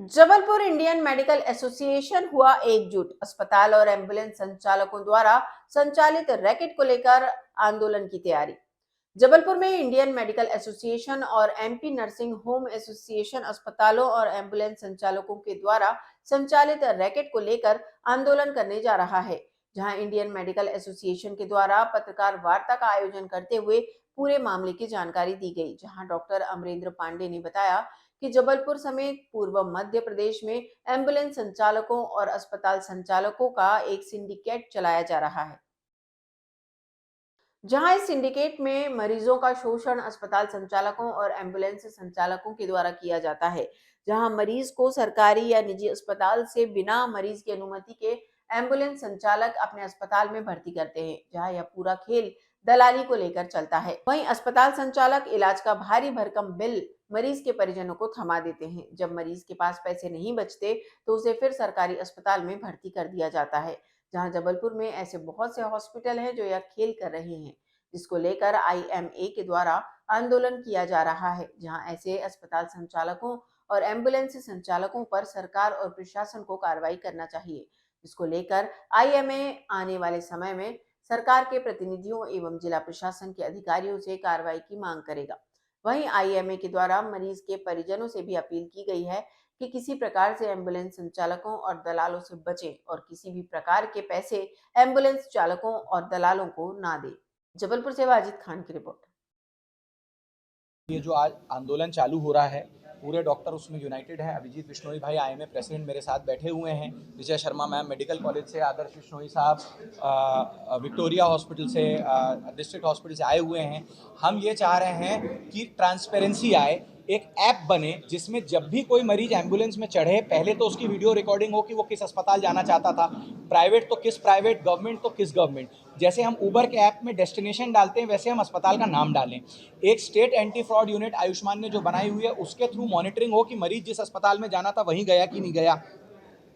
Jabalpur Indian medical association हुआ एकजुट। अस्पताल और एम्बुलेंस संचालकों द्वारा संचालित रैकेट को लेकर आंदोलन की तैयारी। जबलपुर में इंडियन मेडिकल एसोसिएशन और एमपी नर्सिंग होम एसोसिएशन अस्पतालों और एम्बुलेंस संचालकों के द्वारा संचालित रैकेट को लेकर आंदोलन करने जा रहा है। जहां इंडियन मेडिकल एसोसिएशन के द्वारा पत्रकार वार्ता का आयोजन करते हुए पूरे मामले की जानकारी दी गई। जहां डॉक्टर अमरेंद्र पांडे ने बताया कि जबलपुर समेत पूर्व मध्य प्रदेश में एम्बुलेंस संचालकों और अस्पताल संचालकों का एक सिंडिकेट चलाया जा रहा है, जहां इस सिंडिकेट में मरीजों का शोषण अस्पताल संचालकों और एम्बुलेंस संचालकों के द्वारा किया जाता है। जहां मरीज को सरकारी या निजी अस्पताल से बिना मरीज की अनुमति के एम्बुलेंस संचालक अपने अस्पताल में भर्ती करते हैं। जहां यह पूरा खेल दलाली को लेकर चलता है। वहीं अस्पताल संचालक इलाज का भारी भरकम बिल मरीज के परिजनों को थमा देते हैं। जब मरीज के पास पैसे नहीं बचते तो उसे फिर सरकारी अस्पताल में भर्ती कर दिया जाता है। जहां जबलपुर में ऐसे बहुत से हॉस्पिटल हैं जो यह खेल कर रहे हैं, जिसको लेकर आईएमए के द्वारा आंदोलन किया जा रहा है। जहां ऐसे अस्पताल संचालकों और एम्बुलेंस संचालकों पर सरकार और प्रशासन को कार्रवाई करना चाहिए, जिसको लेकर आईएमए आने वाले समय में सरकार के प्रतिनिधियों एवं जिला प्रशासन के अधिकारियों से कार्रवाई की मांग करेगा। वहीं आईएमए के द्वारा मरीज के परिजनों से भी अपील की गई है कि किसी प्रकार से एम्बुलेंस संचालकों और दलालों से बचें और किसी भी प्रकार के पैसे एम्बुलेंस चालकों और दलालों को ना दें। जबलपुर से वाजिद खान की रिपोर्ट। ये जो आज आंदोलन चालू हो रहा है, पूरे डॉक्टर उसमें यूनाइटेड है। अभिजीत बिश्नोई भाई आईएमए प्रेसिडेंट मेरे साथ बैठे हुए हैं, Vijay Sharma ma'am medical college से, आदर्श बिश्नोई साहब विक्टोरिया हॉस्पिटल से, डिस्ट्रिक्ट हॉस्पिटल से आए हुए हैं। हम ये चाह रहे हैं कि ट्रांसपेरेंसी आए, एक ऐप बने जिसमें जब भी कोई मरीज एम्बुलेंस में चढ़े, पहले तो उसकी वीडियो रिकॉर्डिंग हो कि वो किस अस्पताल जाना चाहता था, प्राइवेट तो किस प्राइवेट, गवर्नमेंट तो किस गवर्नमेंट। जैसे हम ऊबर के ऐप में डेस्टिनेशन डालते हैं वैसे हम अस्पताल का नाम डालें। एक state anti fraud unit Ayushman ने जो बनाई हुई है उसके थ्रू मॉनिटरिंग हो कि मरीज जिस अस्पताल में जाना था वहीं गया कि नहीं गया,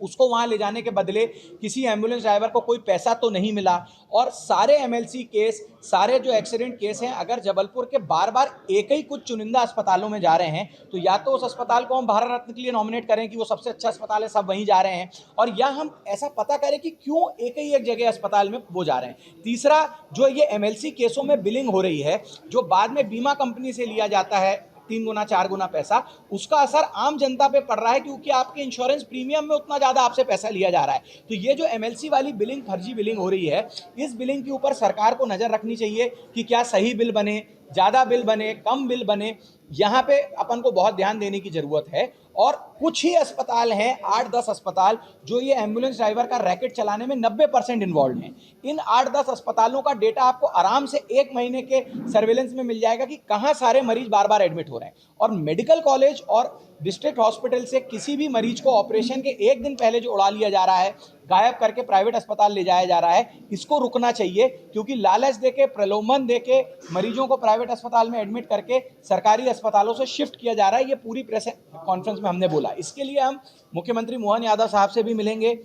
उसको वहां ले जाने के बदले किसी एम्बुलेंस ड्राइवर को कोई पैसा तो नहीं मिला। और सारे एमएलसी केस, सारे जो एक्सीडेंट केस हैं, अगर जबलपुर के बार बार एक ही कुछ चुनिंदा अस्पतालों में जा रहे हैं तो या तो उस अस्पताल को हम भारत रत्न के लिए नॉमिनेट करें कि वो सबसे अच्छा अस्पताल है, सब वहीं जा रहे हैं, और या हम ऐसा पता करें कि क्यों एक ही एक जगह अस्पताल में वो जा रहे हैं। तीसरा, जो ये एमएलसी केसों में बिलिंग हो रही है, जो बाद में बीमा कंपनी से लिया जाता है 3 गुना 4 गुना पैसा, उसका असर आम जनता पे पड़ रहा है क्योंकि आपके इंश्योरेंस प्रीमियम में उतना ज़्यादा आपसे पैसा लिया जा रहा है। तो ये जो एमएलसी वाली बिलिंग, फर्जी बिलिंग हो रही है, इस बिलिंग के ऊपर सरकार को नज़र रखनी चाहिए कि क्या सही बिल बने, ज़्यादा बिल बने, कम बिल बने। यहाँ पे अपन को बहुत ध्यान देने की ज़रूरत है। और कुछ ही अस्पताल हैं, 8-10 अस्पताल, जो ये एम्बुलेंस ड्राइवर का रैकेट चलाने में 90% इन्वॉल्व हैं। इन 8-10 अस्पतालों का डेटा आपको आराम से 1 महीने के सर्वेलेंस में मिल जाएगा कि कहाँ सारे मरीज बार बार एडमिट हो रहे हैं। और मेडिकल कॉलेज और डिस्ट्रिक्ट हॉस्पिटल से किसी भी मरीज को ऑपरेशन के 1 दिन पहले जो उड़ा लिया जा रहा है, गायब करके प्राइवेट अस्पताल ले जाया जा रहा है, इसको रुकना चाहिए। क्योंकि लालच देके, प्रलोभन देके मरीजों को प्राइवेट अस्पताल में एडमिट करके सरकारी अस्पतालों से शिफ्ट किया जा रहा है। ये पूरी प्रेस कॉन्फ्रेंस में हमने बोला। इसके लिए हम मुख्यमंत्री मोहन यादव साहब से भी मिलेंगे,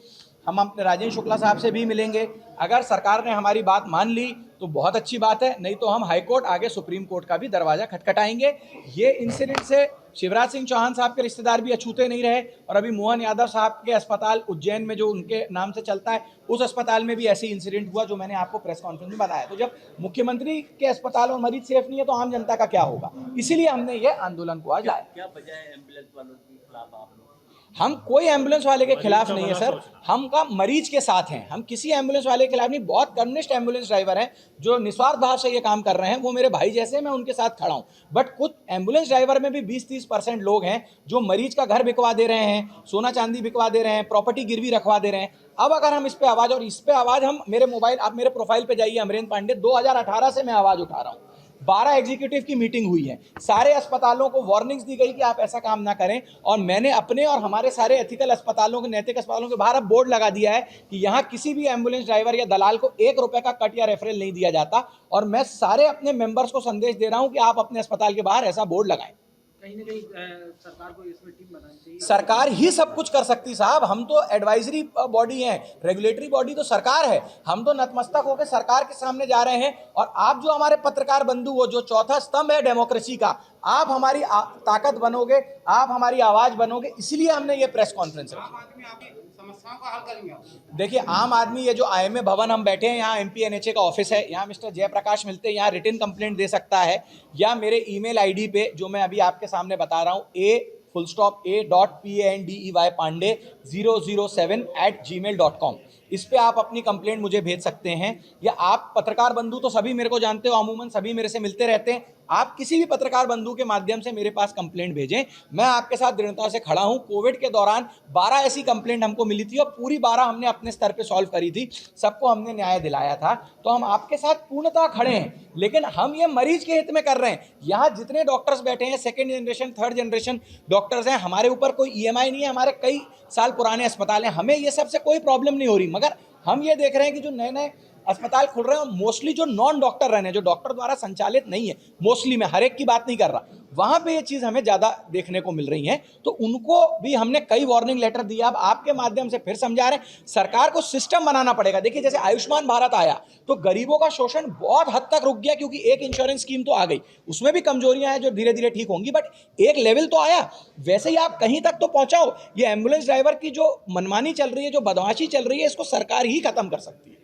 हम अपने राजेंद्र शुक्ला साहब से भी मिलेंगे। अगर सरकार ने हमारी बात मान ली तो बहुत अच्छी बात है, नहीं तो हम हाई कोर्ट, आगे सुप्रीम कोर्ट का भी दरवाजा खटखटाएंगे। ये इंसिडेंट से शिवराज सिंह चौहान साहब के रिश्तेदार भी अछूते नहीं रहे, और अभी मोहन यादव साहब के अस्पताल उज्जैन में जो उनके नाम से चलता है, उस अस्पताल में भी ऐसे इंसिडेंट हुआ जो मैंने आपको प्रेस कॉन्फ्रेंस में बताया। तो जब मुख्यमंत्री के अस्पताल और मरीज सेफ नहीं है तो आम जनता का क्या होगा? इसीलिए हमने ये आंदोलन को आज लाया। क्या वजह है एम्बुलेंस वालों के खिलाफ आप लोग? हम कोई एम्बुलेंस वाले के खिलाफ नहीं है सर, हम का मरीज के साथ हैं। हम किसी एम्बुलेंस वाले के खिलाफ नहीं। बहुत कम्युनिस्ट एम्बुलेंस ड्राइवर हैं जो निस्वार्थ भाव से ये काम कर रहे हैं, वो मेरे भाई जैसे, मैं उनके साथ खड़ा हूँ। बट कुछ एम्बुलेंस ड्राइवर में भी 20-30% लोग हैं जो मरीज का घर बिकवा दे रहे हैं, सोना चांदी बिकवा दे रहे हैं, प्रॉपर्टी गिरवी रखवा दे रहे हैं। अब अगर हम इस पे आवाज़, और इस पे आवाज़ हम, मेरे मोबाइल, आप मेरे प्रोफाइल पे जाइए, अमरेंद्र पांडे, 2018 से मैं आवाज़ उठा रहा हूँ। 12 एग्जीक्यूटिव की मीटिंग हुई है, सारे अस्पतालों को वार्निंग्स दी गई कि आप ऐसा काम ना करें। और मैंने अपने और हमारे सारे एथिकल अस्पतालों के, नैतिक अस्पतालों के बाहर अब बोर्ड लगा दिया है कि यहाँ किसी भी एम्बुलेंस ड्राइवर या दलाल को 1 रुपए का कट या रेफरल नहीं दिया जाता। और मैं सारे अपने मेंबर्स को संदेश दे रहा हूँ कि आप अपने अस्पताल के बाहर ऐसा बोर्ड लगाएं। कहीं ना कहीं सरकार को इसमें टीम बनानी चाहिए। सरकार ही सब कुछ कर सकती साहब, हम तो एडवाइजरी बॉडी हैं, रेगुलेटरी बॉडी तो सरकार है, हम तो नतमस्तक होकर सरकार के सामने जा रहे हैं। और आप जो हमारे पत्रकार बंधु हो, जो चौथा स्तंभ है डेमोक्रेसी का, आप हमारी ताकत बनोगे, आप हमारी आवाज बनोगे, इसलिए हमने ये प्रेस कॉन्फ्रेंस रखी। समस्याओं का हल करेंगे। देखिए, आम आदमी, ये जो IMA भवन हम बैठे हैं, यहाँ MPNHA का ऑफिस है, यहाँ मिस्टर जयप्रकाश मिलते हैं, यहाँ रिटन कंप्लेंट दे सकता है, या मेरे ईमेल ID पे जो मैं अभी आपके सामने बता रहा हूँ, a.pandey007@gmail.com, इस पे आप अपनी कंप्लेंट मुझे भेज सकते हैं। या आप पत्रकार बंधु तो सभी मेरे को जानते हो, अमूमन सभी मेरे से मिलते रहते हैं, आप किसी भी पत्रकार बंधु के माध्यम से मेरे पास कंप्लेंट भेजें, मैं आपके साथ दृढ़ता से खड़ा हूं। कोविड के दौरान 12 ऐसी कंप्लेंट हमको मिली थी और पूरी 12 हमने अपने स्तर पे सॉल्व करी थी, सबको हमने न्याय दिलाया था। तो हम आपके साथ पूर्णतः खड़े हैं, लेकिन हम ये मरीज के हित में कर रहे हैं। यहाँ जितने डॉक्टर्स बैठे हैं, second generation, third generation doctors हैं, हमारे ऊपर कोई EMI नहीं है, हमारे कई साल पुराने अस्पताल हैं, हमें ये सबसे कोई प्रॉब्लम नहीं हो रही। मगर हम ये देख रहे हैं कि जो नए नए अस्पताल खुल रहे हैं, मोस्टली जो नॉन डॉक्टर रहे हैं, जो डॉक्टर द्वारा संचालित नहीं है, मोस्टली, मैं हर एक की बात नहीं कर रहा, वहां पे ये चीज हमें ज्यादा देखने को मिल रही है। तो उनको भी हमने कई वार्निंग लेटर दिया। अब आपके माध्यम से फिर समझा रहे हैं, सरकार को सिस्टम बनाना पड़ेगा। देखिए, जैसे आयुष्मान भारत आया तो गरीबों का शोषण बहुत हद तक रुक गया, क्योंकि एक इंश्योरेंस स्कीम तो आ गई, उसमें भी कमजोरियां हैं जो धीरे धीरे ठीक होंगी, बट एक लेवल तो आया। वैसे ही आप कहीं तक तो पहुंचाओ। ये एम्बुलेंस ड्राइवर की जो मनमानी चल रही है, जो बदमाशी चल रही है, इसको सरकार ही खत्म कर सकती है।